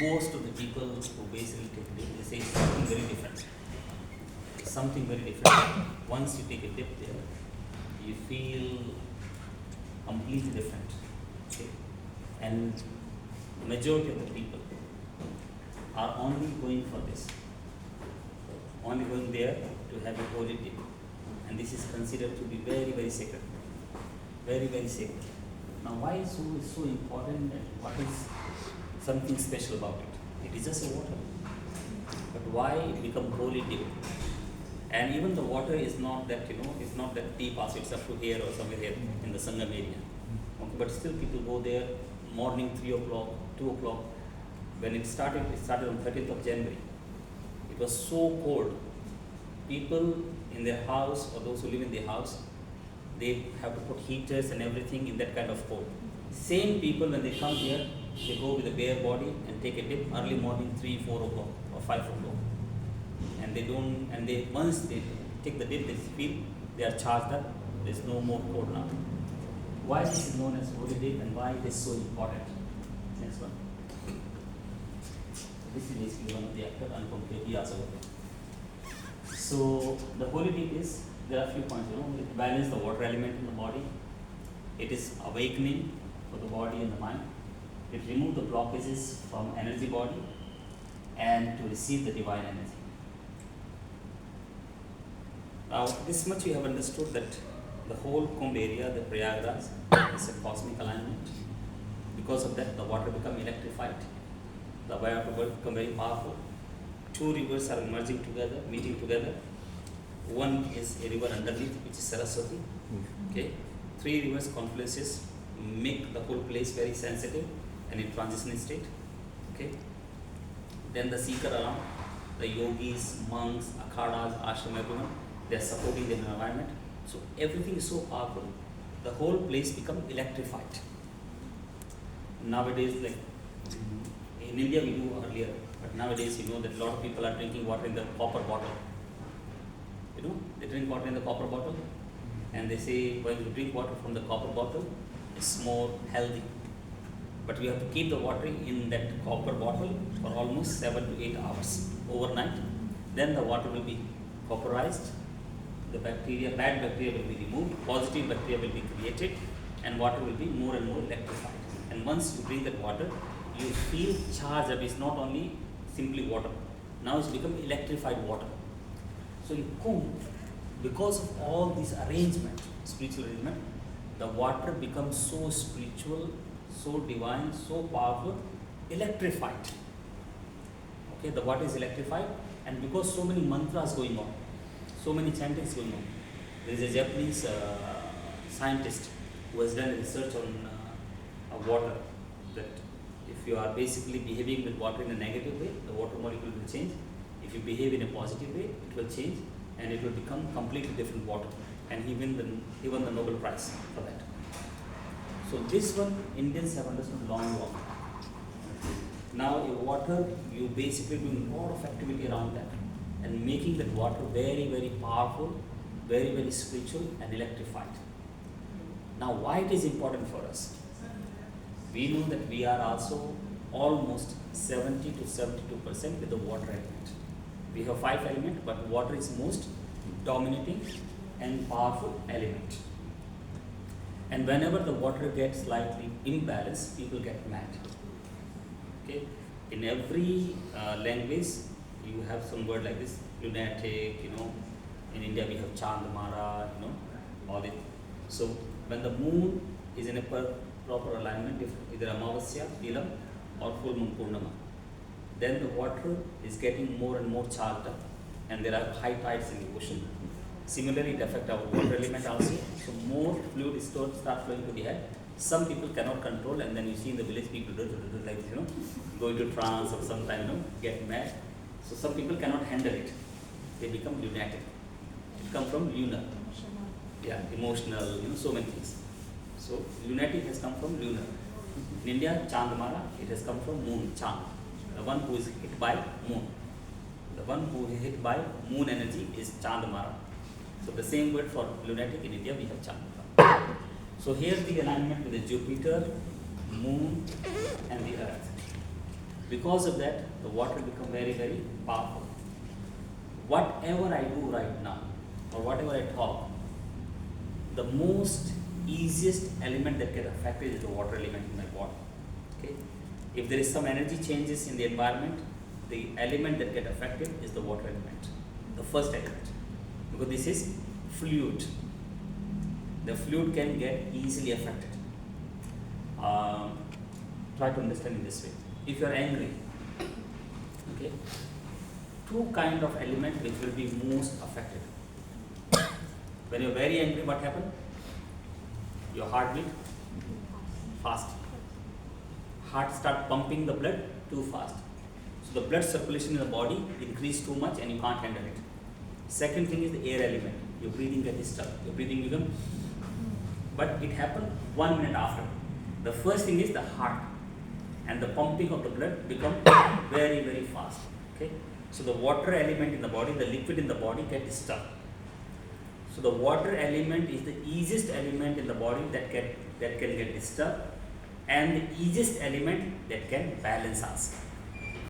most of the people who basically take a dip, they say something very different. Something very different. Once you take a dip there, you feel completely different. Okay? And majority of the people are only going for this, only going there to have a holy dip. And this is considered to be very, very sacred. Very, very sacred. Now why is so important and what is something special about it? It is just a water. But why it become holy dip? And even the water is not that, it's not that deep as it's up to here or somewhere here in the Sangam area. Okay, but still people go there morning 3 o'clock, 2 o'clock. When it started on 30th of January. It was so cold. People in their house or those who live in their house, they have to put heaters and everything in that kind of cold. Same people when they come here, they go with a bare body and take a dip early morning 3, 4 o'clock or 5 o'clock. And once they take the dip, they feel they are charged up. There's no more cold now. Why this is known as holy dip and why it is so important? Next one. This is basically one of the actors uncompletely also. So the holy dip is, there are a few points, it balances the water element in the body. It is awakening for the body and the mind. It removes the blockages from energy body and to receive the divine energy. Now this much you have understood that the whole Kumbh area, the Prayagraj, is a cosmic alignment. Because of that the water become electrified. The water will become very powerful. Two rivers are merging together, meeting together. One is a river underneath, which is Saraswati. Okay. 3 rivers confluences make the whole place very sensitive and in transition state. Okay. Then the seeker around, the yogis, monks, akhadas, ashram, everyone, they are supporting the environment. So everything is so powerful. The whole place become electrified. Nowadays, like in India we do earlier, but nowadays that a lot of people are drinking water in the copper bottle. They drink water in the copper bottle and they say when you drink water from the copper bottle, it's more healthy. But we have to keep the water in that copper bottle for almost 7 to 8 hours overnight. Then the water will be copperized, the bacteria, bad bacteria will be removed, positive bacteria will be created, and water will be more and more electrified. And once you drink that water, you feel charged up. It's not only simply water. Now it's become electrified water. So in Kumbh, because of all this arrangement, spiritual arrangement, the water becomes so spiritual, so divine, so powerful, electrified. Okay, the water is electrified, and because so many mantras going on, so many chantings going on. There is a Japanese scientist who has done research on water, that if you are basically behaving with water in a negative way, the water molecule will change. If you behave in a positive way, it will change and it will become completely different water. And he won the Nobel Prize for that. So this one Indians have understood long. Now a water, you basically doing a lot of activity around that and making that water very, very powerful, very, very spiritual and electrified. Now why it is important for us? We know that we are also almost 70 to 72% with the water element. We have 5 elements, but water is most dominating and powerful element. And whenever the water gets slightly imbalanced, people get mad. Okay? In every language, you have some word like this, lunatic, in India we have Chandamara, all it. So when the moon is in a proper alignment, if either Amavasya, Tilam or full moon Purnama, then the water is getting more and more charged up and there are high tides in the ocean. Similarly, it affects our water element also. So more fluid start flowing to the head. Some people cannot control, and then you see in the village people do like this, go into trance or sometimes get mad. So some people cannot handle it. They become lunatic. It comes from lunar. Yeah, emotional, so many things. So lunatic has come from lunar. In India, Chandamara, it has come from moon, Chand. The one who is hit by moon. The one who is hit by moon energy is Chandamara. So the same word for lunatic in India we have Chandamara. So here's the alignment with the Jupiter, moon and the earth. Because of that, the water become very, very powerful. Whatever I do right now, or whatever I talk, the most easiest element that get affected is the water element in my body. Okay? If there is some energy changes in the environment, the element that get affected is the water element, the first element, because this is fluid. The fluid can get easily affected. Try to understand in this way. If you are angry, okay, two kind of element which will be most affected. When you are very angry, what happens? Your heartbeat fast. Heart start pumping the blood too fast. So the blood circulation in the body increase too much and you can't handle it. Second thing is the air element. Your breathing gets disturbed. Your breathing become, but it happens 1 minute after. The first thing is the heart and the pumping of the blood become very, very fast. Okay. So the water element in the body, the liquid in the body get disturbed. So the water element is the easiest element in the body that can get disturbed, and the easiest element that can balance us.